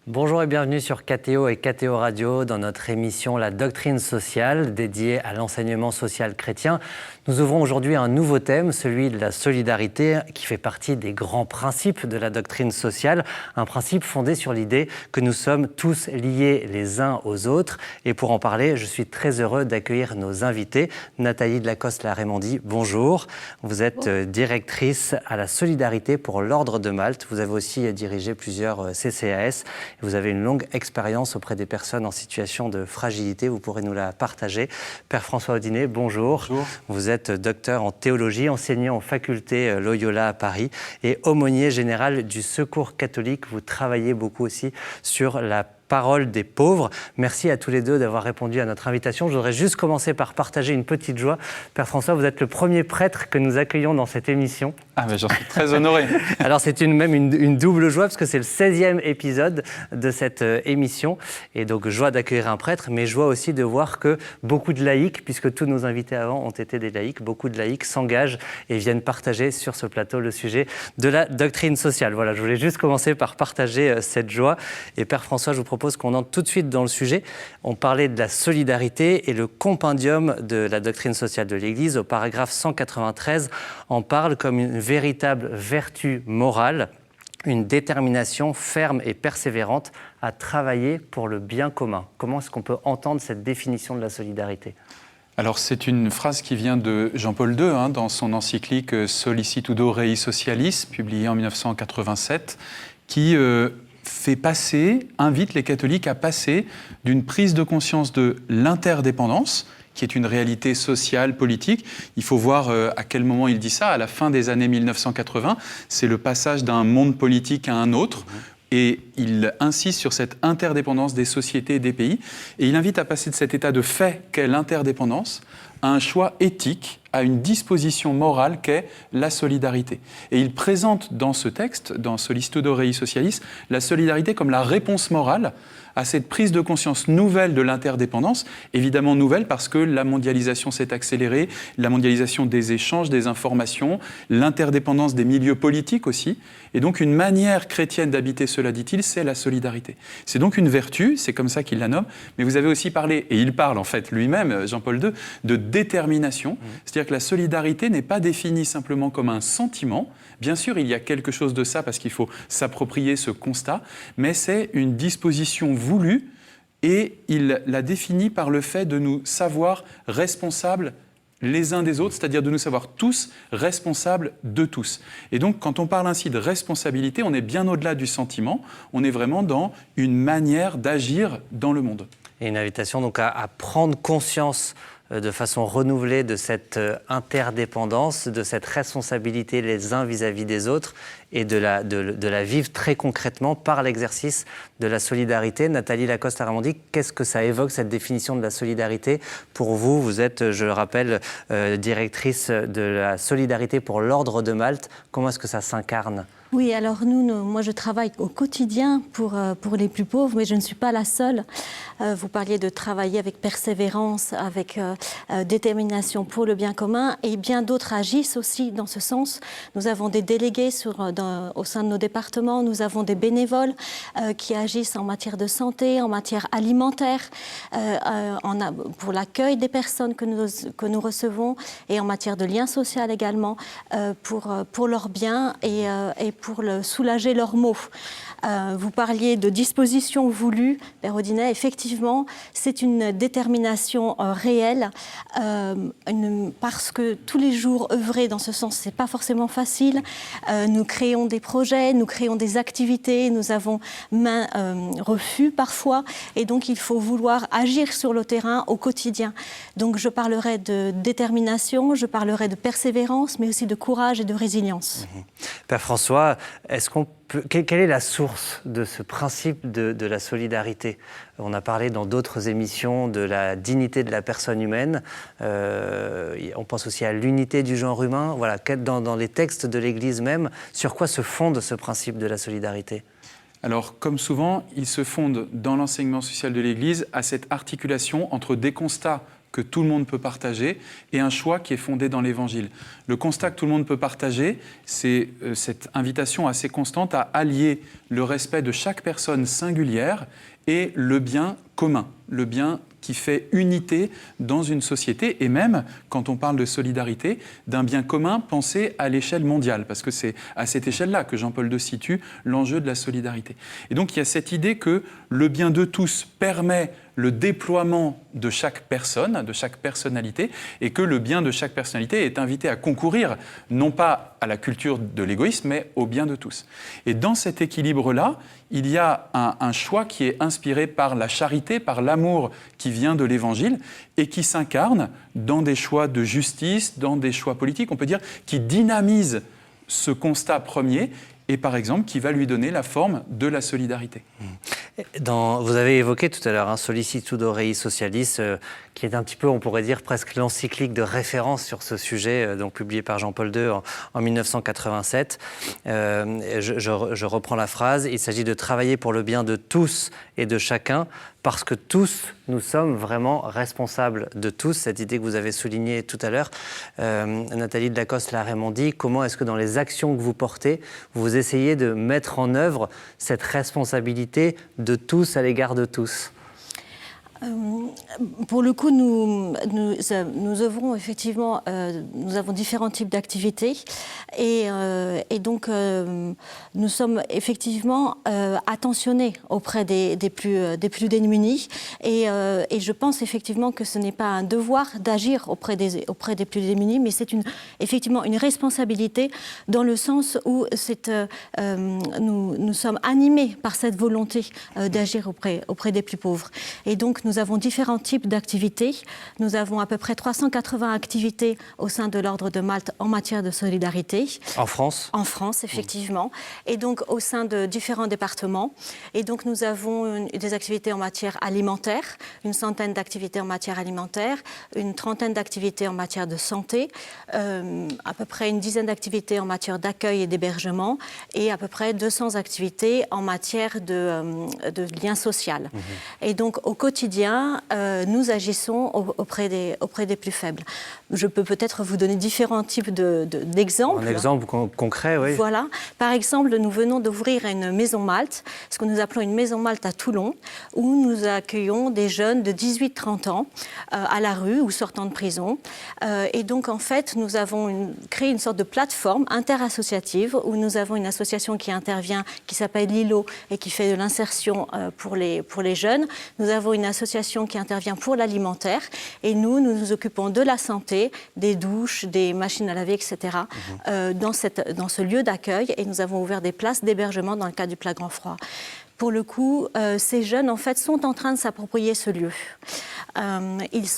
Bonjour et bienvenue sur KTO et KTO Radio dans notre émission La Doctrine sociale dédiée à l'enseignement social chrétien. Nous ouvrons aujourd'hui un nouveau thème, celui de la solidarité qui fait partie des grands principes de la doctrine sociale, un principe fondé sur l'idée que nous sommes tous liés les uns aux autres. Et pour en parler, je suis très heureux d'accueillir nos invités. Nathalie de Lacoste-Laraymondi, bonjour. Vous êtes directrice à la solidarité pour l'Ordre de Malte. Vous avez aussi dirigé plusieurs CCAS. Vous avez une longue expérience auprès des personnes en situation de fragilité. Vous pourrez nous la partager. Père François Audinet, bonjour. Bonjour. Vous êtes docteur en théologie, enseignant aux facultés Loyola à Paris et aumônier général du Secours catholique. Vous travaillez beaucoup aussi sur la parole des pauvres. Merci à tous les deux d'avoir répondu à notre invitation. Je voudrais juste commencer par partager une petite joie. Père François, vous êtes le premier prêtre que nous accueillons dans cette émission. Ah, mais j'en suis très honoré. Alors, c'est même une double joie parce que c'est le 16e épisode de cette émission. Et donc, joie d'accueillir un prêtre, mais joie aussi de voir que beaucoup de laïcs, puisque tous nos invités avant ont été des laïcs, beaucoup de laïcs s'engagent et viennent partager sur ce plateau le sujet de la doctrine sociale. Voilà, je voulais juste commencer par partager cette joie. Et Père François, je vous propose qu'on entre tout de suite dans le sujet. On parlait de la solidarité et le compendium de la doctrine sociale de l'Église, au paragraphe 193, en parle comme une véritable vertu morale, une détermination ferme et persévérante à travailler pour le bien commun. Comment est-ce qu'on peut entendre cette définition de la solidarité ? Alors, c'est une phrase qui vient de Jean-Paul II, dans son encyclique Sollicitudo Rei Socialis, publiée en 1987, qui invite les catholiques à passer d'une prise de conscience de l'interdépendance, qui est une réalité sociale, politique. Il faut voir à quel moment il dit ça, à la fin des années 1980. C'est le passage d'un monde politique à un autre. Et il insiste sur cette interdépendance des sociétés et des pays. Et il invite à passer de cet état de fait qu'est l'interdépendance à un choix éthique, à une disposition morale qu'est la solidarité. Et il présente dans ce texte, dans Sollicitudo Rei Socialis, la solidarité comme la réponse morale à cette prise de conscience nouvelle de l'interdépendance, évidemment nouvelle parce que la mondialisation s'est accélérée, la mondialisation des échanges, des informations, l'interdépendance des milieux politiques aussi, et donc une manière chrétienne d'habiter cela, dit-il, c'est la solidarité. C'est donc une vertu, c'est comme ça qu'il la nomme, mais vous avez aussi parlé, et il parle en fait lui-même, Jean-Paul II, de détermination, c'est-à-dire que la solidarité n'est pas définie simplement comme un sentiment. Bien sûr, il y a quelque chose de ça parce qu'il faut s'approprier ce constat, mais c'est une disposition voulue et il la définit par le fait de nous savoir responsables les uns des autres, c'est-à-dire de nous savoir tous responsables de tous. Et donc, quand on parle ainsi de responsabilité, on est bien au-delà du sentiment, on est vraiment dans une manière d'agir dans le monde. Et une invitation donc à prendre conscience de façon renouvelée de cette interdépendance, de cette responsabilité les uns vis-à-vis des autres et de la vivre très concrètement par l'exercice de la solidarité. Nathalie Lacoste-Laraymondi, qu'est-ce que ça évoque, cette définition de la solidarité ? Pour vous, vous êtes, je le rappelle, directrice de la solidarité pour l'Ordre de Malte. Comment est-ce que ça s'incarne ? Oui, alors moi je travaille au quotidien pour les plus pauvres, mais je ne suis pas la seule. Vous parliez de travailler avec persévérance, avec détermination pour le bien commun, et bien d'autres agissent aussi dans ce sens. Nous avons des délégués au sein de nos départements, nous avons des bénévoles qui agissent en matière de santé, en matière alimentaire, pour l'accueil des personnes que nous recevons, et en matière de lien social également, pour leur bien et pour soulager leurs maux. Vous parliez de disposition voulue, Père Audinet, effectivement, c'est une détermination réelle, parce que tous les jours œuvrer dans ce sens, c'est pas forcément facile. Nous créons des projets, nous créons des activités, nous avons refus parfois, et donc il faut vouloir agir sur le terrain au quotidien. Donc je parlerai de détermination, je parlerai de persévérance, mais aussi de courage et de résilience. Père François, quelle est la source de ce principe de la solidarité ? On a parlé dans d'autres émissions de la dignité de la personne humaine. On pense aussi à l'unité du genre humain. Voilà, dans les textes de l'Église même, sur quoi se fonde ce principe de la solidarité ? Alors, comme souvent, il se fonde dans l'enseignement social de l'Église à cette articulation entre des constats que tout le monde peut partager et un choix qui est fondé dans l'Évangile. Le constat que tout le monde peut partager, c'est cette invitation assez constante à allier le respect de chaque personne singulière et le bien commun, le bien qui fait unité dans une société, et même, quand on parle de solidarité, d'un bien commun pensé à l'échelle mondiale, parce que c'est à cette échelle-là que Jean-Paul II situe l'enjeu de la solidarité. Et donc il y a cette idée que le bien de tous permet le déploiement de chaque personne, de chaque personnalité, et que le bien de chaque personnalité est invité à concourir, non pas à la culture de l'égoïsme, mais au bien de tous. Et dans cet équilibre-là, il y a un choix qui est inspiré par la charité, par l'amour qui vient de l'Évangile, et qui s'incarne dans des choix de justice, dans des choix politiques, on peut dire, qui dynamisent ce constat premier, et par exemple qui va lui donner la forme de la solidarité. Vous avez évoqué tout à l'heure Solicitudo Rei Socialis, qui est un petit peu, on pourrait dire, presque l'encyclique de référence sur ce sujet, donc publié par Jean-Paul II en 1987. Je reprends la phrase. Il s'agit de travailler pour le bien de tous et de chacun, parce que tous, nous sommes vraiment responsables de tous. Cette idée que vous avez soulignée tout à l'heure, Nathalie de Lacoste-Larreymondi, comment est-ce que dans les actions que vous portez, vous essayez de mettre en œuvre cette responsabilité de tous à l'égard de tous ? Pour le coup, nous œuvrons effectivement, nous avons différents types d'activités et donc nous sommes effectivement attentionnés auprès des plus démunis et je pense effectivement que ce n'est pas un devoir d'agir auprès des plus démunis, mais c'est effectivement une responsabilité dans le sens où nous sommes animés par cette volonté d'agir auprès des plus pauvres. Et donc nous avons différents types d'activités. Nous avons à peu près 380 activités au sein de l'Ordre de Malte en matière de solidarité. En France ? En France, effectivement. Et donc au sein de différents départements. Et donc nous avons des activités en matière alimentaire, une centaine d'activités en matière alimentaire, une trentaine d'activités en matière de santé, à peu près une dizaine d'activités en matière d'accueil et d'hébergement et à peu près 200 activités en matière de lien social. Et donc au quotidien, nous agissons auprès des plus faibles. Je peux peut-être vous donner différents types d'exemples. Un exemple concret, oui. Voilà. Par exemple, nous venons d'ouvrir une maison Malte, ce que nous appelons une maison Malte à Toulon, où nous accueillons des jeunes de 18-30 ans à la rue ou sortant de prison. Et donc, en fait, nous avons créé une sorte de plateforme interassociative où nous avons une association qui intervient, qui s'appelle Lilo et qui fait de l'insertion pour les jeunes. Nous avons une association qui intervient pour l'alimentaire et nous nous occupons de la santé, des douches, des machines à laver, etc. Dans ce lieu d'accueil et nous avons ouvert des places d'hébergement dans le cadre du Plat Grand Froid. Pour le coup, ces jeunes, en fait, sont en train de s'approprier ce lieu. Ils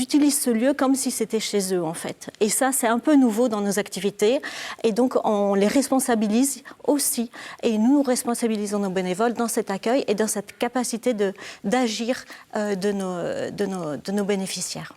utilisent ce lieu comme si c'était chez eux, en fait. Et ça, c'est un peu nouveau dans nos activités. Et donc, on les responsabilise aussi. Et nous responsabilisons nos bénévoles dans cet accueil et dans cette capacité d'agir de nos bénéficiaires.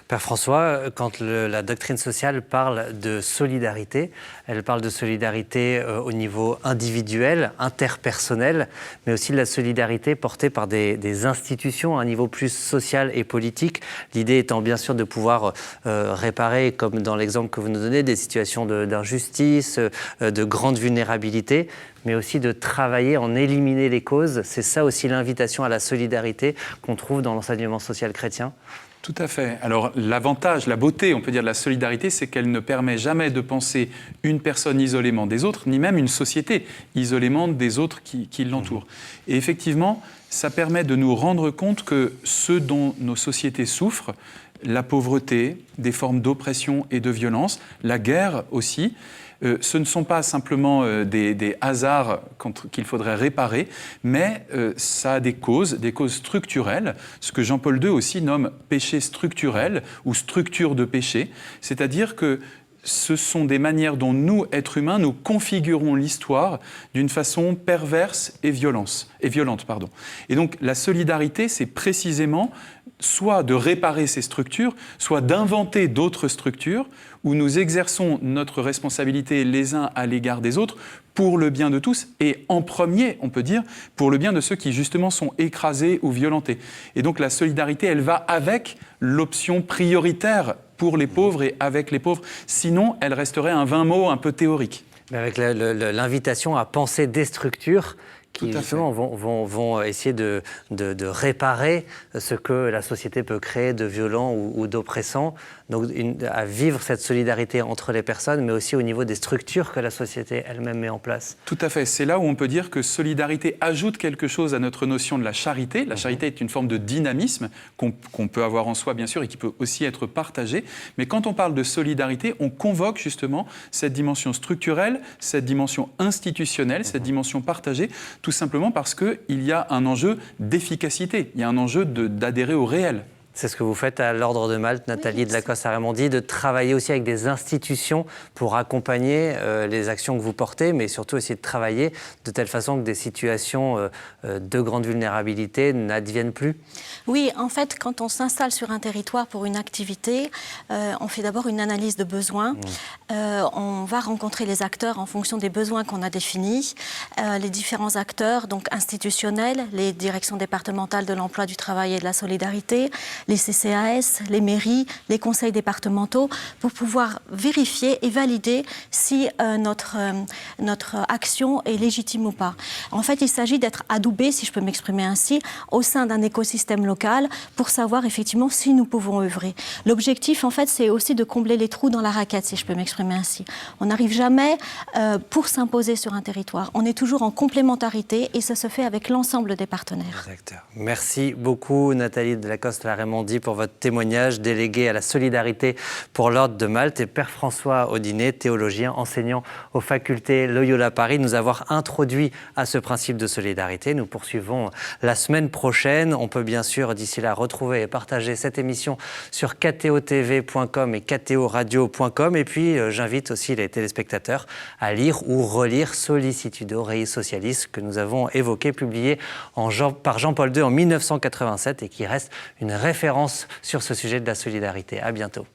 Père François, quand la doctrine sociale parle de solidarité, elle parle de solidarité au niveau individuel, interpersonnel, mais aussi de la solidarité portée par des institutions à un niveau plus social et politique. L'idée étant bien sûr de pouvoir réparer, comme dans l'exemple que vous nous donnez, des situations d'injustice, de grande vulnérabilité, mais aussi de travailler, en éliminer les causes. C'est ça aussi l'invitation à la solidarité qu'on trouve dans l'enseignement social chrétien. Tout à fait. Alors l'avantage, la beauté, on peut dire, de la solidarité, c'est qu'elle ne permet jamais de penser une personne isolément des autres, ni même une société isolément des autres qui l'entourent. Et effectivement, ça permet de nous rendre compte que ce dont nos sociétés souffrent, la pauvreté, des formes d'oppression et de violence, la guerre aussi, ce ne sont pas simplement des hasards qu'il faudrait réparer, mais ça a des causes structurelles, ce que Jean-Paul II aussi nomme péché structurel ou structure de péché, c'est-à-dire que ce sont des manières dont nous, êtres humains, nous configurons l'histoire d'une façon perverse et violente. Et donc la solidarité, c'est précisément soit de réparer ces structures, soit d'inventer d'autres structures où nous exerçons notre responsabilité les uns à l'égard des autres pour le bien de tous et en premier, on peut dire, pour le bien de ceux qui justement sont écrasés ou violentés. Et donc la solidarité, elle va avec l'option prioritaire pour les pauvres et avec les pauvres. Sinon, elle resterait un vain mot un peu théorique. Mais avec l'invitation à penser des structures qui justement vont essayer de réparer ce que la société peut créer de violent ou d'oppressant. Donc à vivre cette solidarité entre les personnes, mais aussi au niveau des structures que la société elle-même met en place. Tout à fait. C'est là où on peut dire que solidarité ajoute quelque chose à notre notion de la charité. La charité est une forme de dynamisme qu'on peut avoir en soi, bien sûr, et qui peut aussi être partagée. Mais quand on parle de solidarité, on convoque justement cette dimension structurelle, cette dimension institutionnelle, cette dimension partagée, tout simplement parce qu'il y a un enjeu d'efficacité, il y a un enjeu d'adhérer au réel. C'est ce que vous faites à l'Ordre de Malte, Nathalie de la Coste-Raimondi, de travailler aussi avec des institutions pour accompagner les actions que vous portez, mais surtout essayer de travailler de telle façon que des situations de grande vulnérabilité n'adviennent plus. Oui, en fait, quand on s'installe sur un territoire pour une activité, on fait d'abord une analyse de besoins. On va rencontrer les acteurs en fonction des besoins qu'on a définis. Les différents acteurs, donc institutionnels, les directions départementales de l'emploi, du travail et de la solidarité, les CCAS, les mairies, les conseils départementaux, pour pouvoir vérifier et valider si notre action est légitime ou pas. En fait, il s'agit d'être adoubé, si je peux m'exprimer ainsi, au sein d'un écosystème local pour savoir effectivement si nous pouvons œuvrer. L'objectif, en fait, c'est aussi de combler les trous dans la raquette, si je peux m'exprimer ainsi. On n'arrive jamais pour s'imposer sur un territoire. On est toujours en complémentarité et ça se fait avec l'ensemble des partenaires. Merci beaucoup, Nathalie de la Coste-Raimondi, pour votre témoignage, délégué à la solidarité pour l'Ordre de Malte, et Père François Audinet, théologien, enseignant aux facultés Loyola Paris, nous avoir introduit à ce principe de solidarité. Nous poursuivons la semaine prochaine. On peut bien sûr, d'ici là, retrouver et partager cette émission sur ktotv.com et ktoradio.com. Et puis, j'invite aussi les téléspectateurs à lire ou relire Sollicitudo Rei Socialis, que nous avons évoqué, publié par Jean-Paul II en 1987 et qui reste une référence sur ce sujet de la solidarité. À bientôt.